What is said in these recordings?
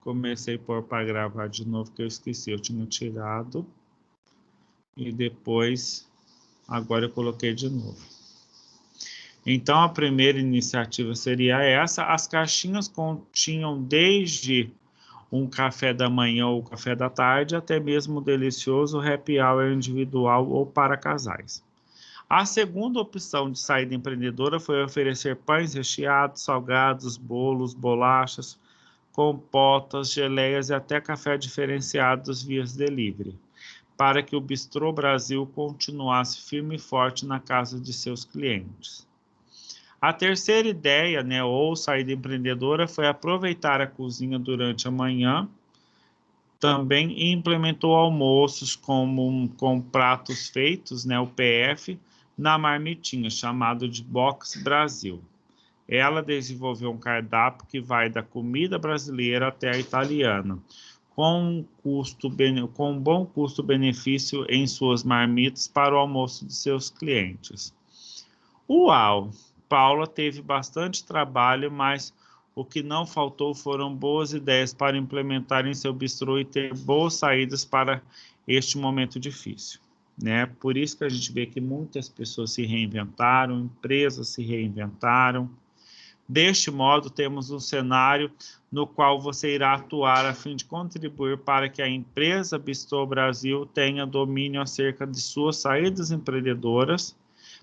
Comecei a pôr para gravar de novo, que eu esqueci, eu tinha tirado. E depois, agora eu coloquei de novo. Então, a primeira iniciativa seria essa. As caixinhas continham desde um café da manhã ou café da tarde, até mesmo um delicioso happy hour individual ou para casais. A segunda opção de saída empreendedora foi oferecer pães recheados, salgados, bolos, bolachas, compotas, geleias e até café diferenciados via delivery, para que o Bistrô Brasil continuasse firme e forte na casa de seus clientes. A terceira ideia, né, ou saída empreendedora, foi aproveitar a cozinha durante a manhã, também implementou almoços com pratos feitos, né, o PF, na marmitinha, chamado de Box Brasil. Ela desenvolveu um cardápio que vai da comida brasileira até a italiana, com um bom custo-benefício em suas marmitas para o almoço de seus clientes. Uau! Paula teve bastante trabalho, mas o que não faltou foram boas ideias para implementar em seu bistrô e ter boas saídas para este momento difícil, né? Por isso que a gente vê que muitas pessoas se reinventaram, empresas se reinventaram. Deste modo, temos um cenário no qual você irá atuar a fim de contribuir para que a empresa Bistrô Brasil tenha domínio acerca de suas saídas empreendedoras.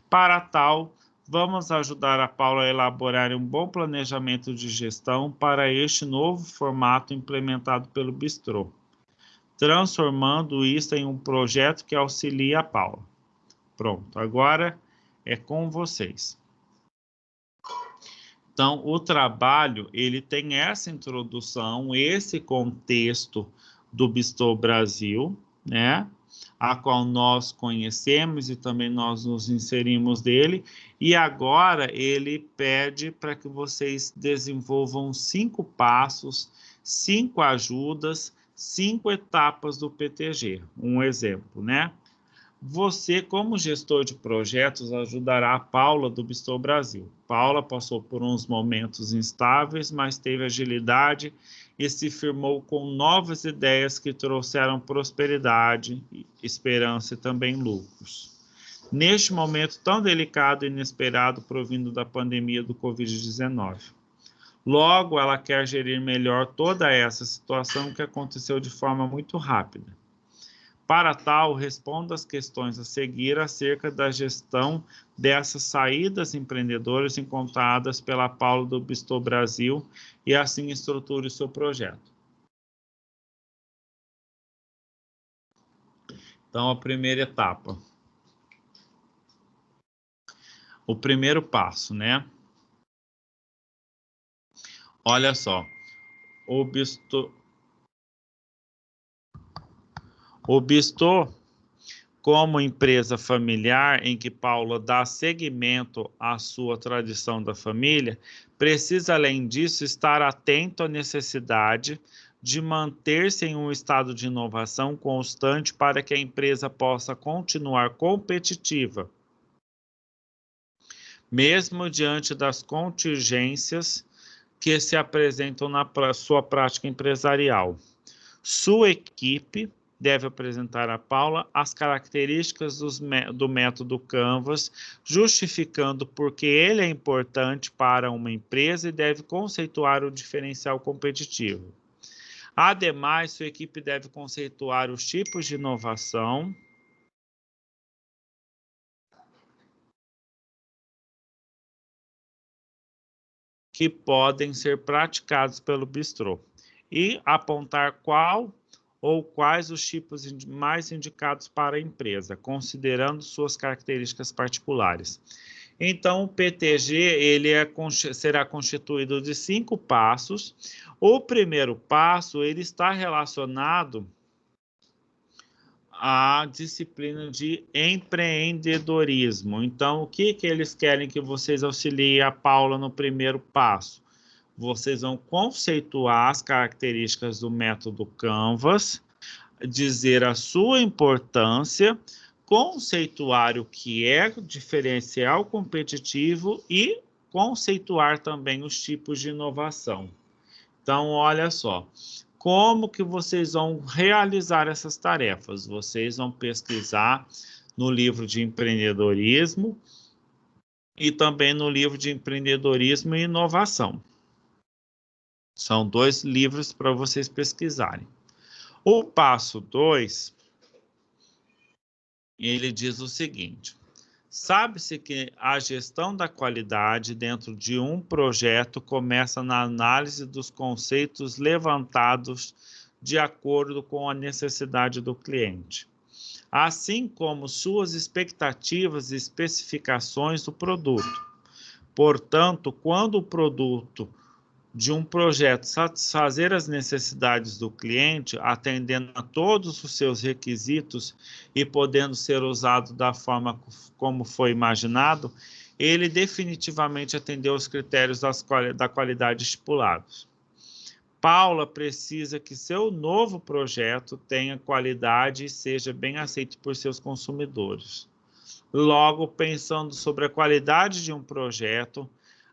Para tal, vamos ajudar a Paula a elaborar um bom planejamento de gestão para este novo formato implementado pelo Bistrô, transformando isso em um projeto que auxilie a Paula. Pronto, agora é com vocês. Então, o trabalho, ele tem essa introdução, esse contexto do Bistrô Brasil, né? A qual nós conhecemos e também nós nos inserimos dele. E agora ele pede para que vocês desenvolvam 5 passos, 5 ajudas, 5 etapas do PTG. Um exemplo, né? Você, como gestor de projetos, ajudará a Paula do Bistrô Brasil. Paula passou por uns momentos instáveis, mas teve agilidade e se firmou com novas ideias que trouxeram prosperidade, esperança e também lucros. Neste momento tão delicado e inesperado provindo da pandemia do Covid-19. Logo, ela quer gerir melhor toda essa situação que aconteceu de forma muito rápida. Para tal, responda as questões a seguir acerca da gestão dessas saídas empreendedoras encontradas pela Paula do Bistrô Brasil e assim estruture o seu projeto. Então, a primeira etapa. O primeiro passo, né? Olha só, o Bistrô, como empresa familiar em que Paula dá seguimento à sua tradição da família, precisa, além disso, estar atento à necessidade de manter-se em um estado de inovação constante para que a empresa possa continuar competitiva, mesmo diante das contingências que se apresentam na sua prática empresarial. Sua equipe deve apresentar a Paula as características do método Canvas, justificando por que ele é importante para uma empresa e deve conceituar o diferencial competitivo. Ademais, sua equipe deve conceituar os tipos de inovação que podem ser praticados pelo bistrô e apontar qual ou quais os tipos mais indicados para a empresa, considerando suas características particulares. Então, o PTG ele será constituído de 5 passos. O primeiro passo ele está relacionado à disciplina de empreendedorismo. Então, o que eles querem que vocês auxiliem a Paula no primeiro passo? Vocês vão conceituar as características do método Canvas, dizer a sua importância, conceituar o que é diferencial competitivo e conceituar também os tipos de inovação. Então, olha só, Como que vocês vão realizar essas tarefas? Vocês vão pesquisar no livro de empreendedorismo e também no livro de empreendedorismo e inovação. São 2 livros para vocês pesquisarem. O passo 2, ele diz o seguinte: sabe-se que a gestão da qualidade dentro de um projeto começa na análise dos conceitos levantados de acordo com a necessidade do cliente, assim como suas expectativas e especificações do produto. Portanto, quando o produto de um projeto satisfazer as necessidades do cliente, atendendo a todos os seus requisitos e podendo ser usado da forma como foi imaginado, ele definitivamente atendeu os critérios da qualidade estipulados. Paula precisa que seu novo projeto tenha qualidade e seja bem aceito por seus consumidores. Logo, pensando sobre a qualidade de um projeto,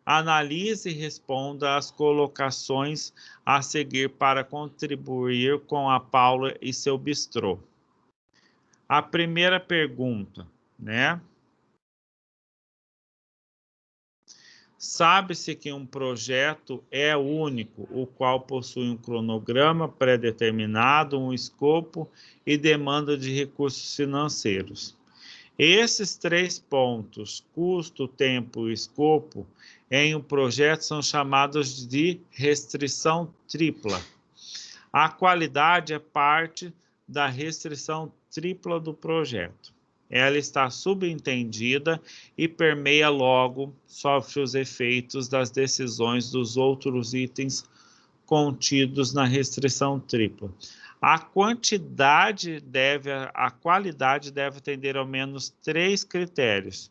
analise e responda às colocações a seguir para contribuir com a Paula e seu bistrô. A primeira pergunta, né? Sabe-se que um projeto é único, o qual possui um cronograma pré-determinado, um escopo e demanda de recursos financeiros. Esses 3 pontos, custo, tempo e escopo, em um projeto são chamados de restrição tripla. A qualidade é parte da restrição tripla do projeto. Ela está subentendida e permeia logo, sofre os efeitos das decisões dos outros itens contidos na restrição tripla. A qualidade deve atender ao menos 3 critérios.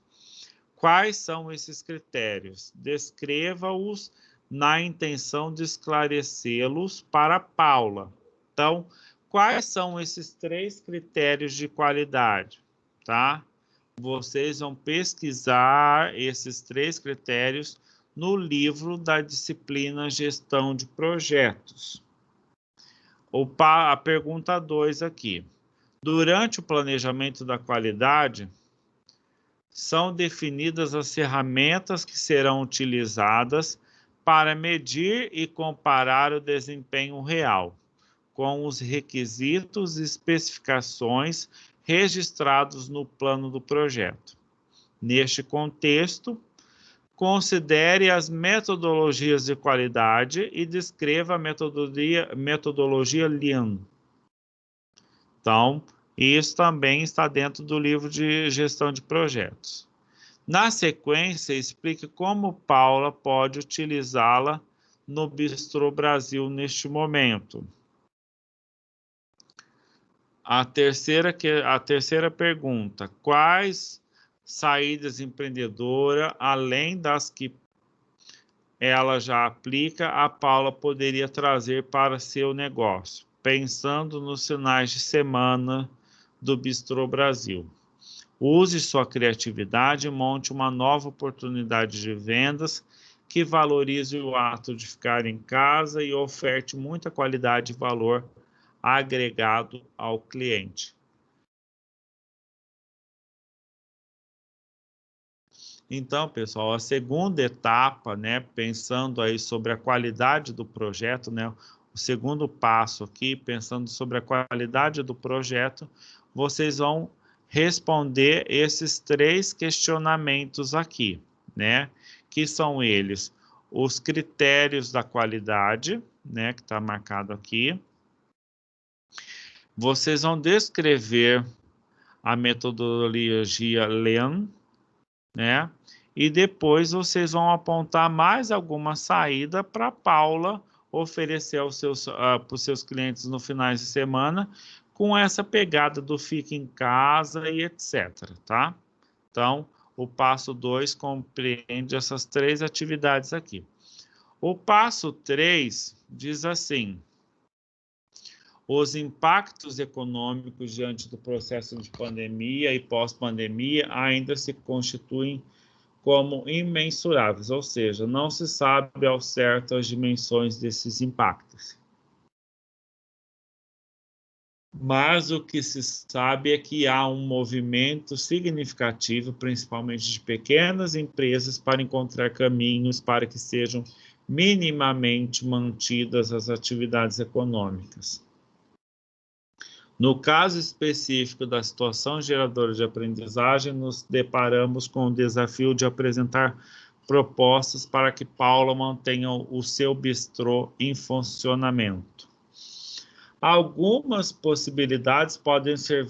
Quais são esses critérios? Descreva-os na intenção de esclarecê-los para Paula. Então, quais são esses 3 critérios de qualidade? Tá? Vocês vão pesquisar esses 3 critérios no livro da disciplina Gestão de Projetos. A pergunta 2 aqui. Durante o planejamento da qualidade, são definidas as ferramentas que serão utilizadas para medir e comparar o desempenho real, com os requisitos e especificações registrados no plano do projeto. Neste contexto, considere as metodologias de qualidade e descreva a metodologia Lean. Então, isso também está dentro do livro de gestão de projetos. Na sequência, explique como Paula pode utilizá-la no Bistrô Brasil neste momento. A terceira pergunta: quais saídas empreendedoras, além das que ela já aplica, a Paula poderia trazer para seu negócio, pensando nos finais de semana do Bistrô Brasil? Use sua criatividade e monte uma nova oportunidade de vendas que valorize o ato de ficar em casa e oferte muita qualidade e valor agregado ao cliente. Então, pessoal, a segunda etapa, né, pensando aí sobre a qualidade do projeto, né, o segundo passo aqui, pensando sobre a qualidade do projeto, vocês vão responder esses 3 questionamentos aqui, né, que são eles: os critérios da qualidade, né, que está marcado aqui. Vocês vão descrever a metodologia Lean, né? E depois vocês vão apontar mais alguma saída para Paula oferecer para os seus clientes no finais de semana, com essa pegada do fica em casa e etc, tá? Então, o passo 2 compreende essas 3 atividades aqui. O passo 3 diz assim: os impactos econômicos diante do processo de pandemia e pós-pandemia ainda se constituem como imensuráveis, ou seja, não se sabe ao certo as dimensões desses impactos. Mas o que se sabe é que há um movimento significativo, principalmente de pequenas empresas, para encontrar caminhos para que sejam minimamente mantidas as atividades econômicas. No caso específico da situação geradora de aprendizagem, nos deparamos com o desafio de apresentar propostas para que Paula mantenha o seu bistrô em funcionamento. Algumas possibilidades podem ser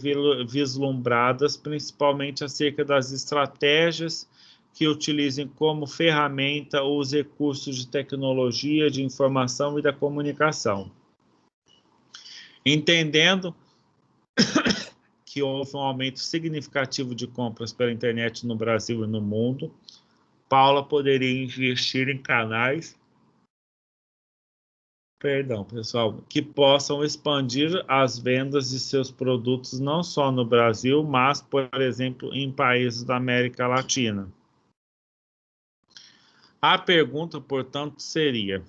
vislumbradas, principalmente acerca das estratégias que utilizem como ferramenta os recursos de tecnologia, de informação e da comunicação. Entendendo que houve um aumento significativo de compras pela internet no Brasil e no mundo, Paula poderia investir em canais, pessoal, que possam expandir as vendas de seus produtos não só no Brasil, mas, por exemplo, em países da América Latina. A pergunta, portanto, seria: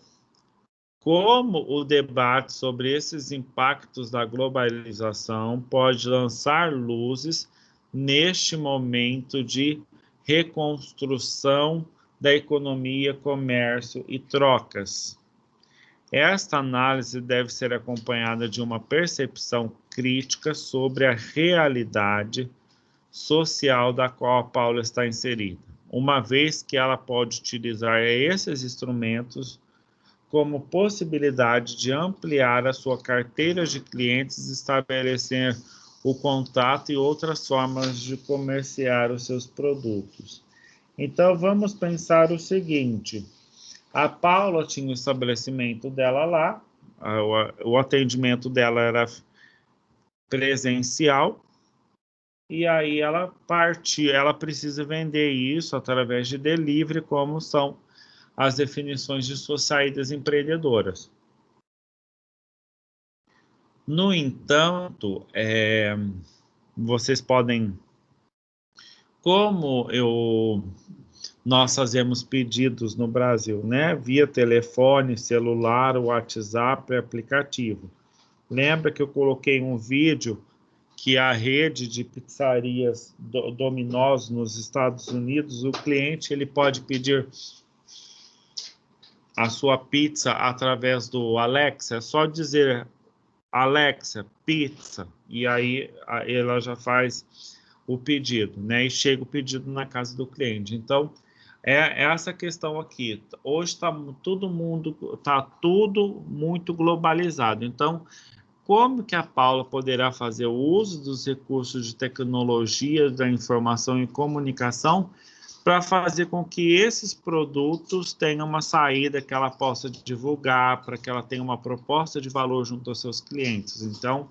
como o debate sobre esses impactos da globalização pode lançar luzes neste momento de reconstrução da economia, comércio e trocas? Esta análise deve ser acompanhada de uma percepção crítica sobre a realidade social da qual a Paula está inserida, uma vez que ela pode utilizar esses instrumentos como possibilidade de ampliar a sua carteira de clientes, estabelecer o contato e outras formas de comerciar os seus produtos. Então, vamos pensar o seguinte: a Paula tinha o estabelecimento dela lá, o atendimento dela era presencial, e aí ela partiu, ela precisa vender isso através de delivery, como são as definições de suas saídas empreendedoras. No entanto, vocês podem, como nós fazemos pedidos no Brasil, né, via telefone, celular, WhatsApp, aplicativo. Lembra que eu coloquei um vídeo que a rede de pizzarias Domino's nos Estados Unidos, o cliente ele pode pedir a sua pizza através do Alexa, é só dizer Alexa, pizza, e aí ela já faz o pedido, né? E chega o pedido na casa do cliente. Então, é essa questão aqui. Hoje está tudo muito globalizado. Então, como que a Paula poderá fazer o uso dos recursos de tecnologia, da informação e comunicação para fazer com que esses produtos tenham uma saída que ela possa divulgar, para que ela tenha uma proposta de valor junto aos seus clientes? Então,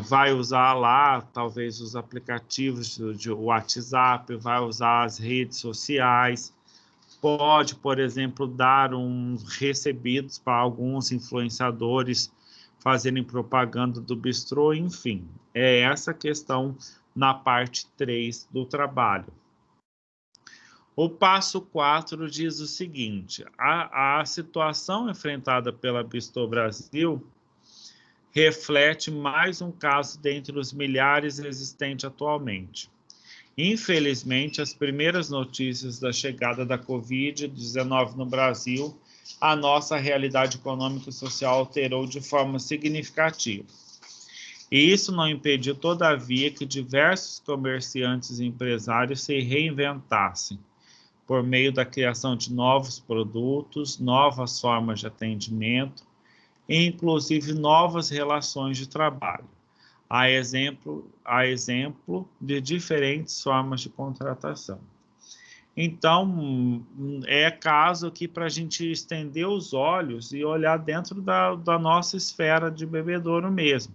vai usar lá, talvez, os aplicativos de WhatsApp, vai usar as redes sociais, pode, por exemplo, dar uns recebidos para alguns influenciadores fazerem propaganda do bistrô, enfim. É essa questão na parte 3 do trabalho. O passo 4 diz o seguinte: a situação enfrentada pela Bistrô Brasil reflete mais um caso dentre os milhares existentes atualmente. Infelizmente, as primeiras notícias da chegada da Covid-19 no Brasil, a nossa realidade econômica e social alterou de forma significativa. E isso não impediu, todavia, que diversos comerciantes e empresários se reinventassem por meio da criação de novos produtos, novas formas de atendimento e, inclusive, novas relações de trabalho. Há exemplo de diferentes formas de contratação. Então, é caso aqui para a gente estender os olhos e olhar dentro da nossa esfera de bebedouro mesmo.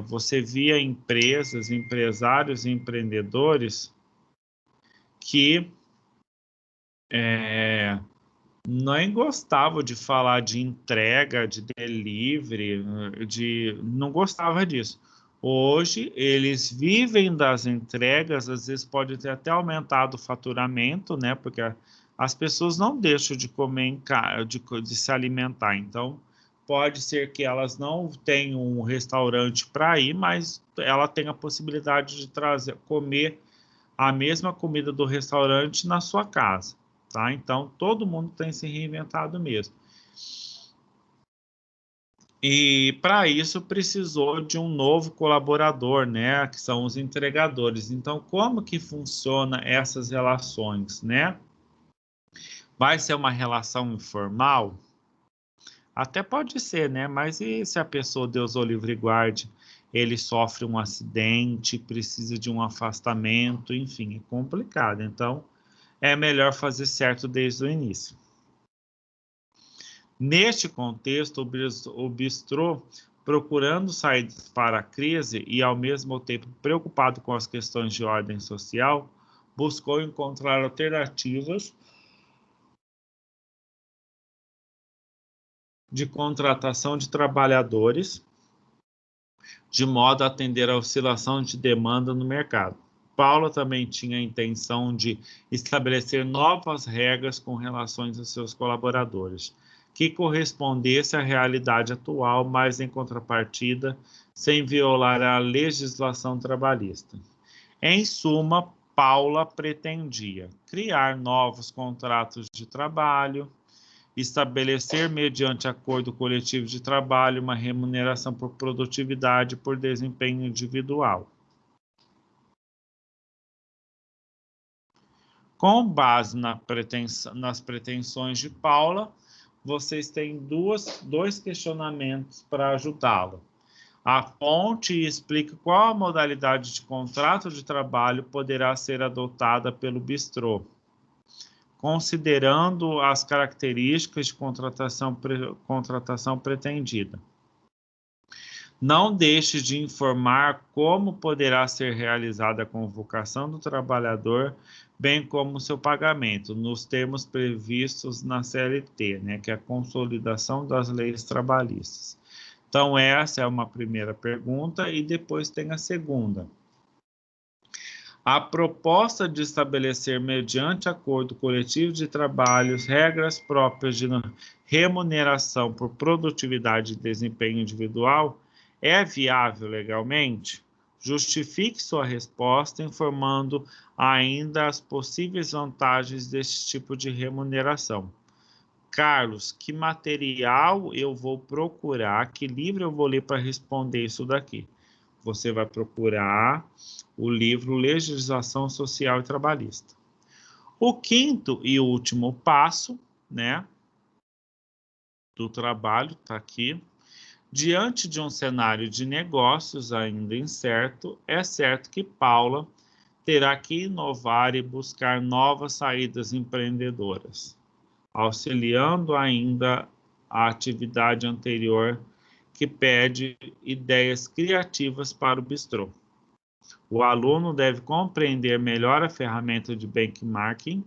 Você via empresas, empresários e empreendedores que nem gostavam de falar de entrega, de delivery, não gostava disso. Hoje, eles vivem das entregas, às vezes pode ter até aumentado o faturamento, né? Porque as pessoas não deixam de comer de se alimentar. Então, Pode ser que elas não tenham um restaurante para ir, mas ela tem a possibilidade de comer a mesma comida do restaurante na sua casa, tá? Então, todo mundo tem se reinventado mesmo. E para isso precisou de um novo colaborador, né? Que são os entregadores. Então, como que funciona essas relações, né? Vai ser uma relação informal? Até pode ser, né? Mas e se a pessoa, Deus o livre e guarde, ele sofre um acidente, precisa de um afastamento, enfim, é complicado. Então, é melhor fazer certo desde o início. Neste contexto, o bistrô, procurando saídas para a crise e, ao mesmo tempo, preocupado com as questões de ordem social, buscou encontrar alternativas de contratação de trabalhadores, de modo a atender a oscilação de demanda no mercado. Paula também tinha a intenção de estabelecer novas regras com relação a seus colaboradores, que correspondesse à realidade atual, mas em contrapartida, sem violar a legislação trabalhista. Em suma, Paula pretendia criar novos contratos de trabalho, estabelecer, mediante acordo coletivo de trabalho, uma remuneração por produtividade e por desempenho individual. Com base nas pretensões de Paula, vocês têm dois questionamentos para ajudá-la. Aponte e explique qual a modalidade de contrato de trabalho poderá ser adotada pelo bistrô, considerando as características de contratação pretendida. Não deixe de informar como poderá ser realizada a convocação do trabalhador, bem como seu pagamento, nos termos previstos na CLT, né, que é a consolidação das leis trabalhistas. Então, essa é uma primeira pergunta, e depois tem a segunda. A proposta de estabelecer, mediante acordo coletivo de trabalhos, regras próprias de remuneração por produtividade e desempenho individual é viável legalmente? Justifique sua resposta informando ainda as possíveis vantagens desse tipo de remuneração. Carlos, que material eu vou procurar? Que livro eu vou ler para responder isso daqui? Você vai procurar o livro Legislação Social e Trabalhista. O quinto e último passo, né, do trabalho, está aqui. Diante de um cenário de negócios ainda incerto, é certo que Paula terá que inovar e buscar novas saídas empreendedoras, auxiliando ainda a atividade anterior que pede ideias criativas para o bistrô. O aluno deve compreender melhor a ferramenta de benchmarking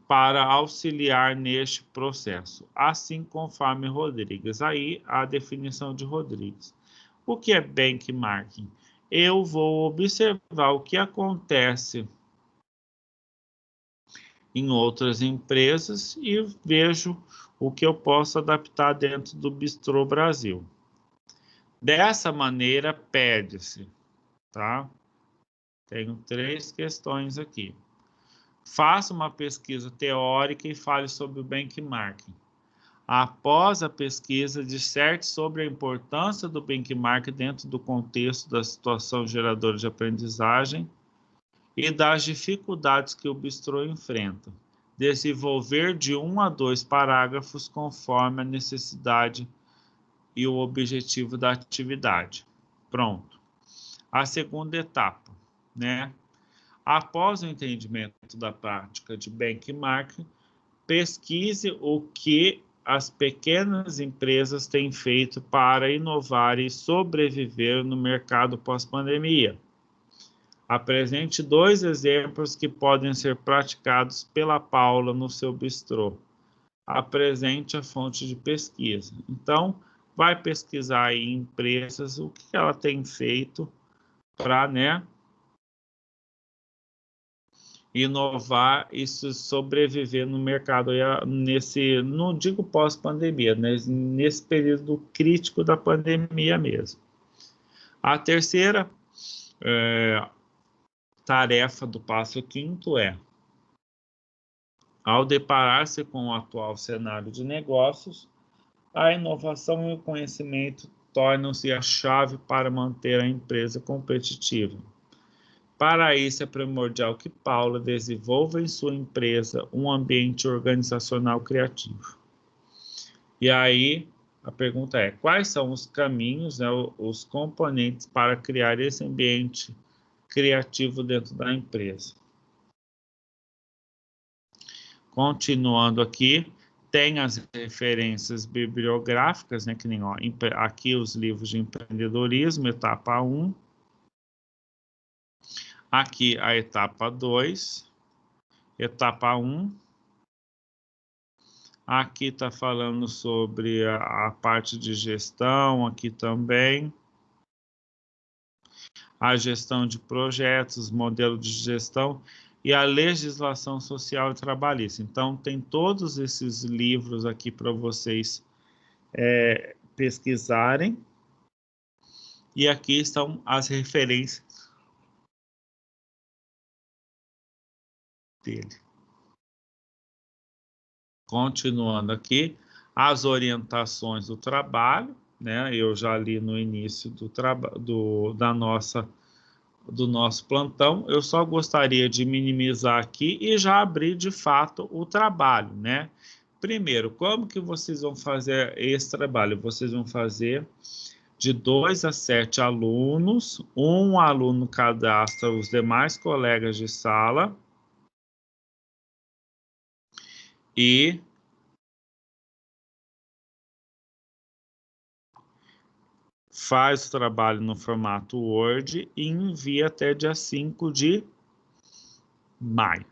para auxiliar neste processo, assim conforme Rodrigues. Aí a definição de Rodrigues. O que é benchmarking? Eu vou observar o que acontece em outras empresas e vejo o que eu posso adaptar dentro do Bistrô Brasil. Dessa maneira, pede-se, tá? Tenho 3 questões aqui. Faça uma pesquisa teórica e fale sobre o benchmarking. Após a pesquisa, disserte sobre a importância do benchmarking dentro do contexto da situação geradora de aprendizagem e das dificuldades que o bistrô enfrenta. Desenvolver de 1 a 2 parágrafos conforme a necessidade e o objetivo da atividade. Pronto. A segunda etapa, né? Após o entendimento da prática de benchmarking, pesquise o que as pequenas empresas têm feito para inovar e sobreviver no mercado pós-pandemia. Apresente 2 exemplos que podem ser praticados pela Paula no seu bistrô. Apresente a fonte de pesquisa. Então, vai pesquisar aí em empresas o que ela tem feito para, né, inovar e sobreviver no mercado nesse, não digo pós-pandemia, mas nesse período crítico da pandemia mesmo. A terceira tarefa do passo quinto é: ao deparar-se com o atual cenário de negócios, a inovação e o conhecimento tornam-se a chave para manter a empresa competitiva. Para isso, é primordial que Paula desenvolva em sua empresa um ambiente organizacional criativo. E aí, a pergunta é: quais são os caminhos, né, os componentes para criar esse ambiente criativo dentro da empresa? Continuando aqui, tem as referências bibliográficas, né, que nem ó, aqui os livros de empreendedorismo, etapa 1. Aqui a etapa 2, etapa 1. Aqui está falando sobre a parte de gestão, aqui também. A gestão de projetos, modelo de gestão e a legislação social e trabalhista. Então, tem todos esses livros aqui para vocês pesquisarem. E aqui estão as referências dele. Continuando aqui, as orientações do trabalho, né? Eu já li no início do nosso plantão. Eu só gostaria de minimizar aqui e já abrir de fato o trabalho, né? Primeiro, como que vocês vão fazer esse trabalho? Vocês vão fazer de 2 a 7 alunos, um aluno cadastra os demais colegas de sala e faz o trabalho no formato Word e envia até dia 5 de maio,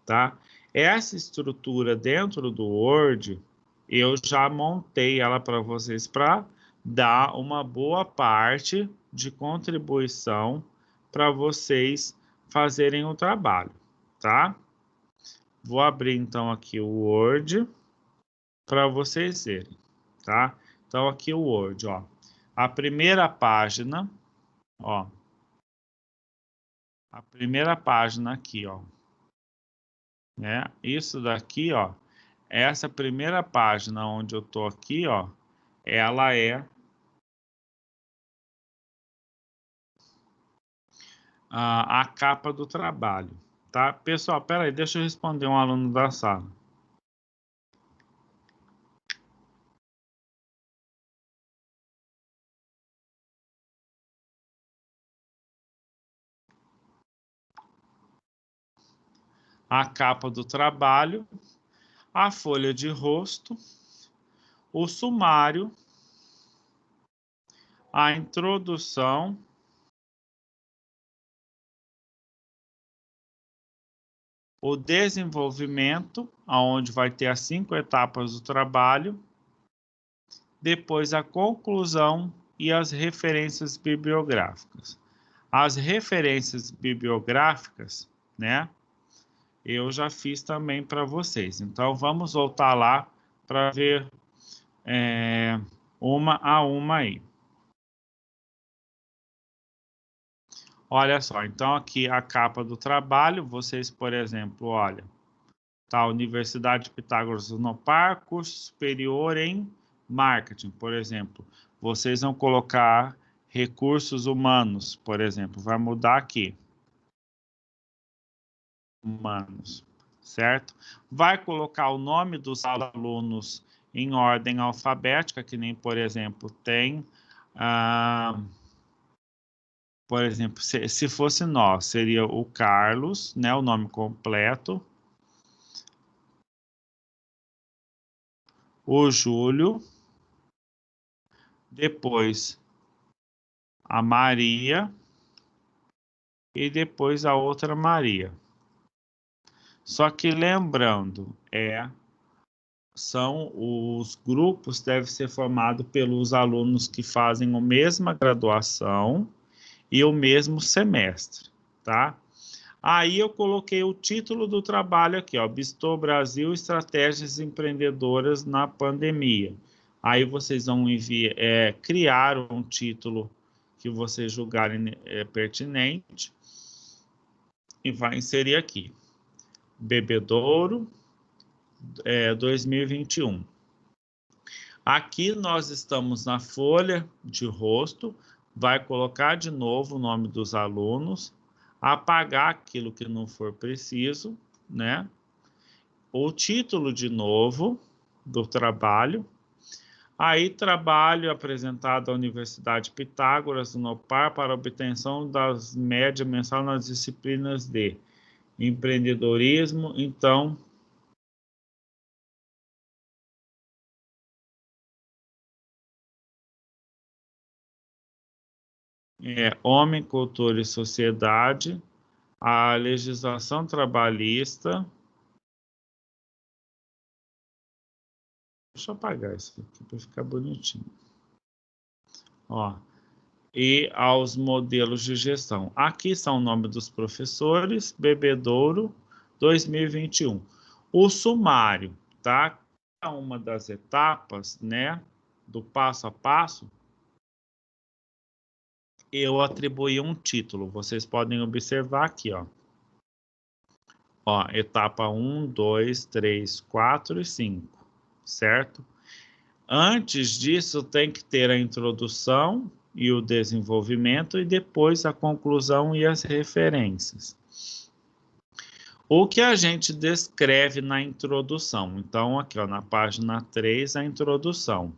tá? Essa estrutura dentro do Word, eu já montei ela para vocês para dar uma boa parte de contribuição para vocês fazerem o trabalho, tá? Vou abrir então aqui o Word para vocês verem, tá? Então aqui o Word, ó. A primeira página, ó. A primeira página aqui, ó. Né? Isso daqui, ó. Essa primeira página onde eu tô aqui, ó. Ela é a capa do trabalho, tá? Pessoal, peraí, deixa eu responder um aluno da sala. A capa do trabalho, a folha de rosto, o sumário, a introdução, o desenvolvimento, aonde vai ter as 5 etapas do trabalho, depois a conclusão e as referências bibliográficas. As referências bibliográficas, né, eu já fiz também para vocês. Então, vamos voltar lá para ver uma a uma aí. Olha só, então aqui a capa do trabalho, vocês, por exemplo, olha, tá, Universidade de Pitágoras Unopar, curso superior em marketing, por exemplo. Vocês vão colocar recursos humanos, por exemplo, vai mudar aqui. Humanos, certo? Vai colocar o nome dos alunos em ordem alfabética, que nem, por exemplo, tem... por exemplo, se fosse nós, seria o Carlos, né, o nome completo, o Júlio, depois a Maria e depois a outra Maria. Só que lembrando, são os grupos devem ser formados pelos alunos que fazem a mesma graduação e o mesmo semestre, tá? Aí eu coloquei o título do trabalho aqui, ó, Bistro Brasil, Estratégias Empreendedoras na Pandemia. Aí vocês vão criar um título que vocês julgarem pertinente e vai inserir aqui, Bebedouro 2021. Aqui nós estamos na folha de rosto, vai colocar de novo o nome dos alunos, apagar aquilo que não for preciso, né? O título de novo do trabalho. Aí, trabalho apresentado à Universidade Pitágoras, no NOPAR, para obtenção das médias mensal nas disciplinas de empreendedorismo. Então, homem, cultura e sociedade, a legislação trabalhista. Deixa eu apagar isso aqui para ficar bonitinho. Ó, e aos modelos de gestão. Aqui são o nome dos professores, Bebedouro 2021. O sumário, tá? Cada uma das etapas, né, do passo a passo, eu atribuí um título. Vocês podem observar aqui, ó. Ó, etapa 1, 2, 3, 4 e 5, certo? Antes disso, tem que ter a introdução e o desenvolvimento e depois a conclusão e as referências. O que a gente descreve na introdução? Então, aqui ó, na página 3, a introdução.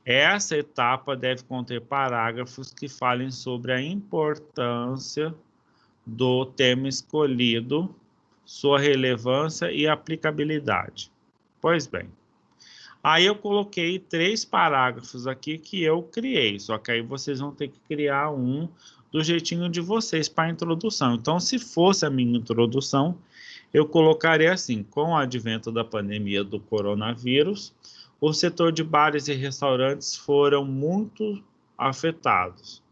Essa etapa deve conter parágrafos que falem sobre a importância do tema escolhido, sua relevância e aplicabilidade. Pois bem, aí eu coloquei 3 parágrafos aqui que eu criei, só que aí vocês vão ter que criar um do jeitinho de vocês para a introdução. Então, se fosse a minha introdução, eu colocaria assim: com o advento da pandemia do coronavírus, o setor de bares e restaurantes foram muito afetados.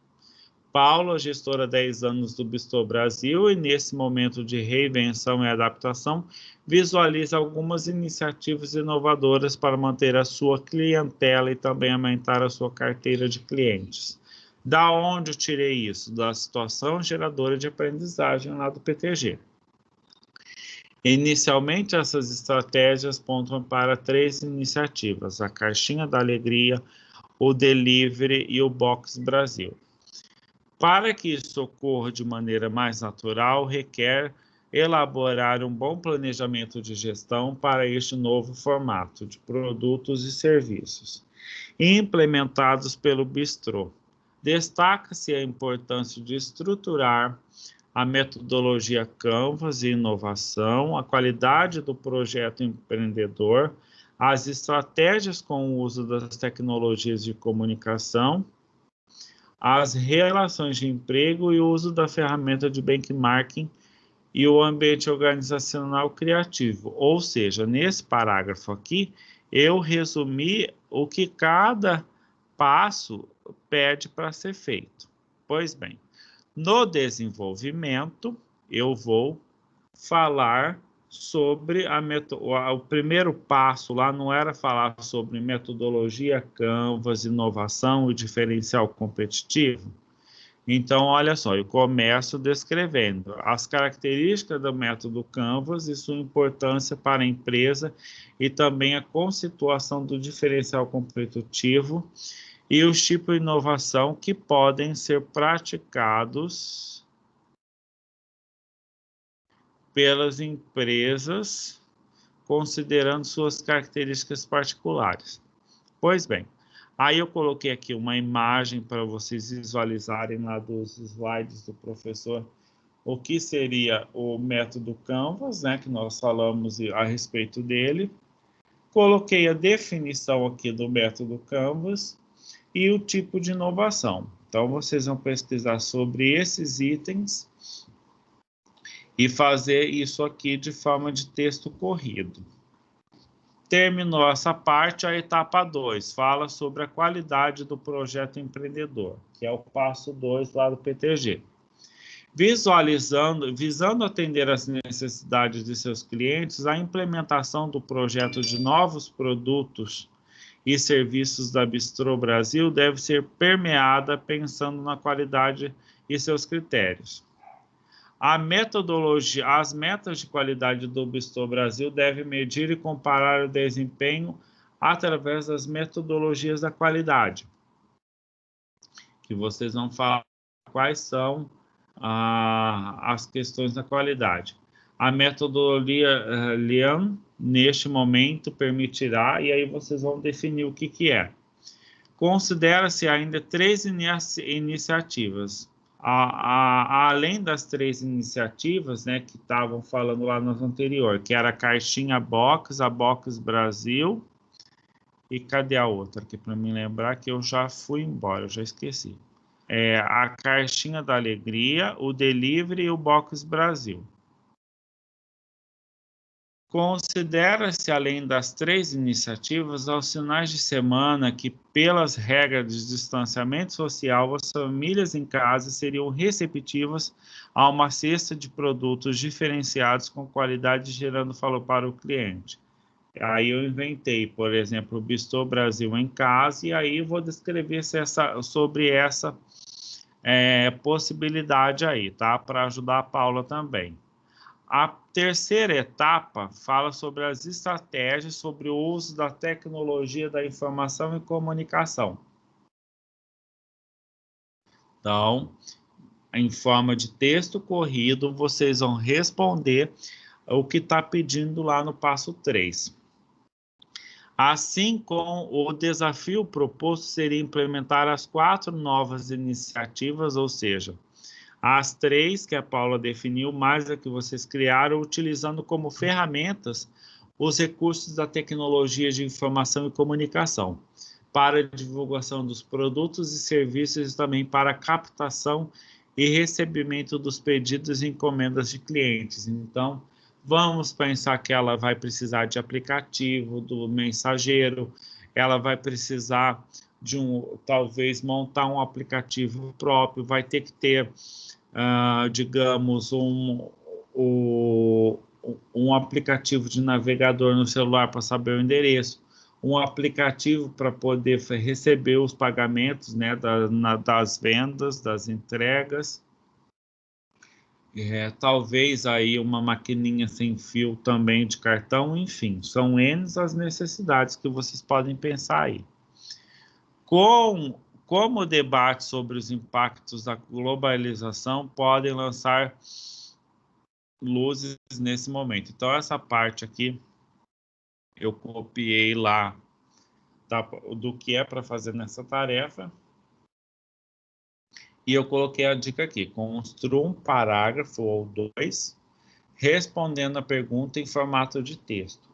Paula, gestora há 10 anos do Bistro Brasil, e nesse momento de reinvenção e adaptação, visualiza algumas iniciativas inovadoras para manter a sua clientela e também aumentar a sua carteira de clientes. Da onde eu tirei isso? Da situação geradora de aprendizagem lá do PTG. Inicialmente, essas estratégias apontam para 3 iniciativas: a Caixinha da Alegria, o Delivery e o Box Brasil. Para que isso ocorra de maneira mais natural, requer elaborar um bom planejamento de gestão para este novo formato de produtos e serviços, implementados pelo Bistrô. Destaca-se a importância de estruturar a metodologia Canvas e inovação, a qualidade do projeto empreendedor, as estratégias com o uso das tecnologias de comunicação, as relações de emprego e o uso da ferramenta de benchmarking e o ambiente organizacional criativo. Ou seja, nesse parágrafo aqui, eu resumi o que cada passo pede para ser feito. Pois bem, no desenvolvimento, eu vou falar sobre o primeiro passo lá não era falar sobre metodologia Canvas, inovação e diferencial competitivo. Então, olha só, eu começo descrevendo as características do método Canvas e sua importância para a empresa e também a constituição do diferencial competitivo e os tipos de inovação que podem ser praticados pelas empresas, considerando suas características particulares. Pois bem, aí eu coloquei aqui uma imagem para vocês visualizarem lá dos slides do professor o que seria o método Canvas, né, que nós falamos a respeito dele. Coloquei a definição aqui do método Canvas e o tipo de inovação. Então, vocês vão pesquisar sobre esses itens e fazer isso aqui de forma de texto corrido. Terminou essa parte, a etapa 2 fala sobre a qualidade do projeto empreendedor, que é o passo 2 lá do PTG. visando atender às necessidades de seus clientes, a implementação do projeto de novos produtos e serviços da Bistrô Brasil deve ser permeada pensando na qualidade e seus critérios. As metas de qualidade do Bistrô Brasil devem medir e comparar o desempenho através das metodologias da qualidade, que vocês vão falar quais são as questões da qualidade. A metodologia Lean, neste momento, permitirá, e aí vocês vão definir o que é. Considera-se ainda 3 iniciativas. Além das 3 iniciativas, né, que estavam falando lá no anterior, que era a Caixinha Box, a Box Brasil, e cadê a outra? Aqui para me lembrar que eu já fui embora, eu já esqueci. A Caixinha da Alegria, o Delivery e o Box Brasil. Considera-se, além das 3 iniciativas, aos finais de semana que, pelas regras de distanciamento social, as famílias em casa seriam receptivas a uma cesta de produtos diferenciados com qualidade, gerando valor para o cliente. Aí eu inventei, por exemplo, o Bistrô Brasil em casa, e aí eu vou descrever sobre essa possibilidade aí, tá? Para ajudar a Paula também. A terceira etapa fala sobre as estratégias sobre o uso da tecnologia da informação e comunicação. Então, em forma de texto corrido, vocês vão responder o que está pedindo lá no passo 3. Assim, com o desafio proposto seria implementar as 4 novas iniciativas, ou seja, as 3 que a Paula definiu, mais a que vocês criaram, utilizando como ferramentas os recursos da tecnologia de informação e comunicação, para a divulgação dos produtos e serviços e também para a captação e recebimento dos pedidos e encomendas de clientes. Então, vamos pensar que ela vai precisar de aplicativo, do mensageiro, ela vai precisar de talvez montar um aplicativo próprio, vai ter que ter, digamos, um aplicativo de navegador no celular para saber o endereço, um aplicativo para poder receber os pagamentos, né, das vendas, das entregas. Talvez aí uma maquininha sem fio também de cartão, enfim, são N as necessidades que vocês podem pensar aí. Como o debate sobre os impactos da globalização podem lançar luzes nesse momento. Então, essa parte aqui, eu copiei lá do que é para fazer nessa tarefa. E eu coloquei a dica aqui, construa um parágrafo ou 2, respondendo a pergunta em formato de texto.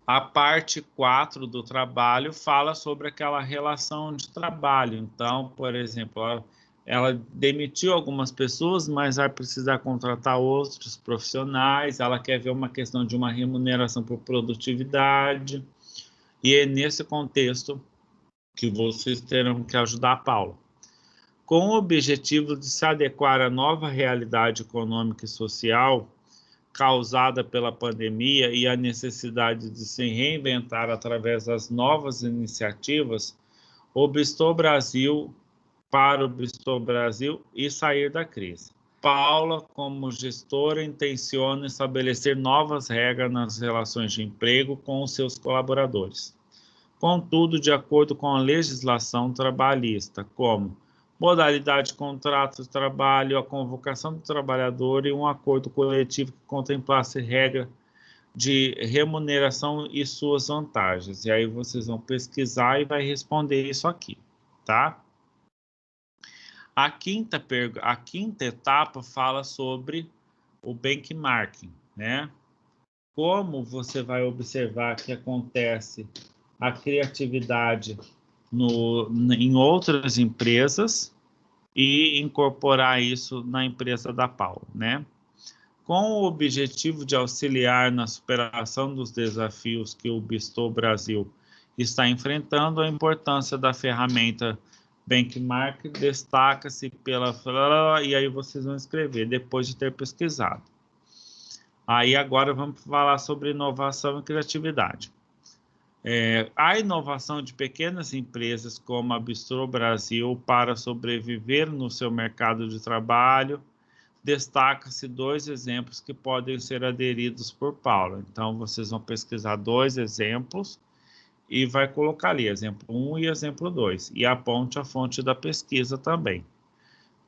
A parte 4 do trabalho fala sobre aquela relação de trabalho. Então, por exemplo, ela demitiu algumas pessoas, mas vai precisar contratar outros profissionais, ela quer ver uma questão de uma remuneração por produtividade, e é nesse contexto que vocês terão que ajudar a Paula. Com o objetivo de se adequar à nova realidade econômica e social causada pela pandemia e a necessidade de se reinventar através das novas iniciativas, o Bistrô Brasil, para o Bistrô Brasil e sair da crise. Paula, como gestora, intenciona estabelecer novas regras nas relações de emprego com os seus colaboradores. Contudo, de acordo com a legislação trabalhista, como modalidade de contrato de trabalho, a convocação do trabalhador e um acordo coletivo que contemplasse regra de remuneração e suas vantagens. E aí vocês vão pesquisar e vai responder isso aqui, tá? A quinta etapa fala sobre o benchmarking, né? Como você vai observar que acontece a criatividade em outras empresas e incorporar isso na empresa da Paula, né? Com o objetivo de auxiliar na superação dos desafios que o Bistrô Brasil está enfrentando, a importância da ferramenta benchmark destaca-se pela... E aí vocês vão escrever, depois de ter pesquisado. Aí agora vamos falar sobre inovação e criatividade. A inovação de pequenas empresas como a Bistrô Brasil para sobreviver no seu mercado de trabalho, destaca-se 2 exemplos que podem ser aderidos por Paula. Então, vocês vão pesquisar 2 exemplos e vai colocar ali exemplo 1 e exemplo 2. E aponte a fonte da pesquisa também.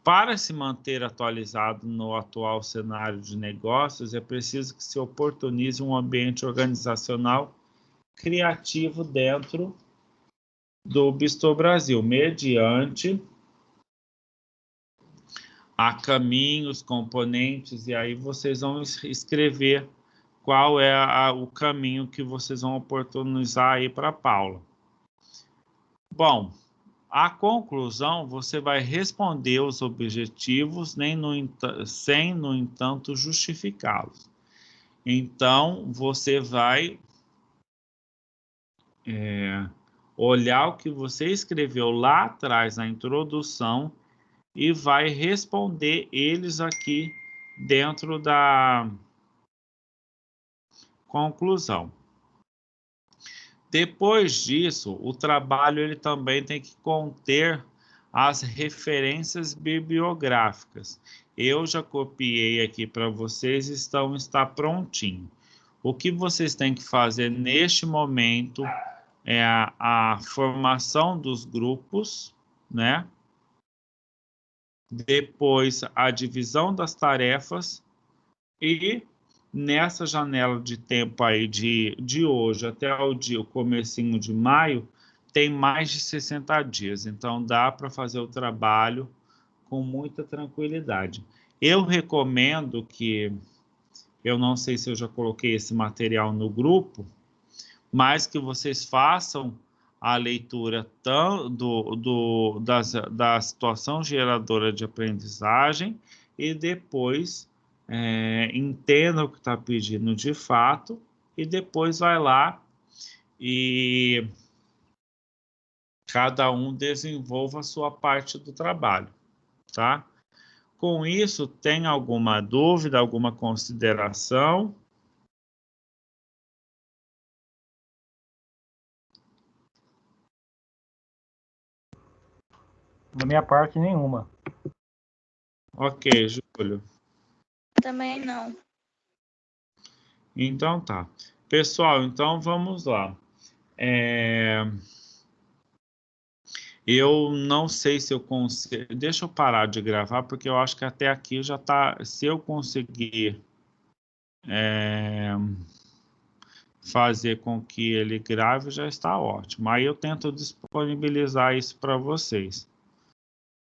Para se manter atualizado no atual cenário de negócios, é preciso que se oportunize um ambiente organizacional criativo dentro do Bistrô Brasil, mediante a caminhos, componentes, e aí vocês vão escrever qual é o caminho que vocês vão oportunizar aí para a Paula. Bom, a conclusão, você vai responder os objetivos, sem, no entanto, justificá-los. Então, você vai olhar o que você escreveu lá atrás na introdução e vai responder eles aqui dentro da conclusão. Depois disso, o trabalho ele também tem que conter as referências bibliográficas. Eu já copiei aqui para vocês, está prontinho. O que vocês têm que fazer neste momento é a formação dos grupos, né? Depois a divisão das tarefas e nessa janela de tempo aí de hoje até o comecinho de maio, tem mais de 60 dias. Então, dá para fazer o trabalho com muita tranquilidade. Eu recomendo que, eu não sei se eu já coloquei esse material no grupo, mas que vocês façam a leitura da situação geradora de aprendizagem e depois entenda o que está pedindo de fato e depois vai lá e cada um desenvolva a sua parte do trabalho, tá? Com isso, tem alguma dúvida, alguma consideração? Da minha parte, nenhuma. Ok, Júlio. Também não. Então tá. Pessoal, então vamos lá. Eu não sei se eu consigo... Deixa eu parar de gravar, porque eu acho que até aqui já tá... Se eu conseguir fazer com que ele grave, já está ótimo. Aí eu tento disponibilizar isso para vocês.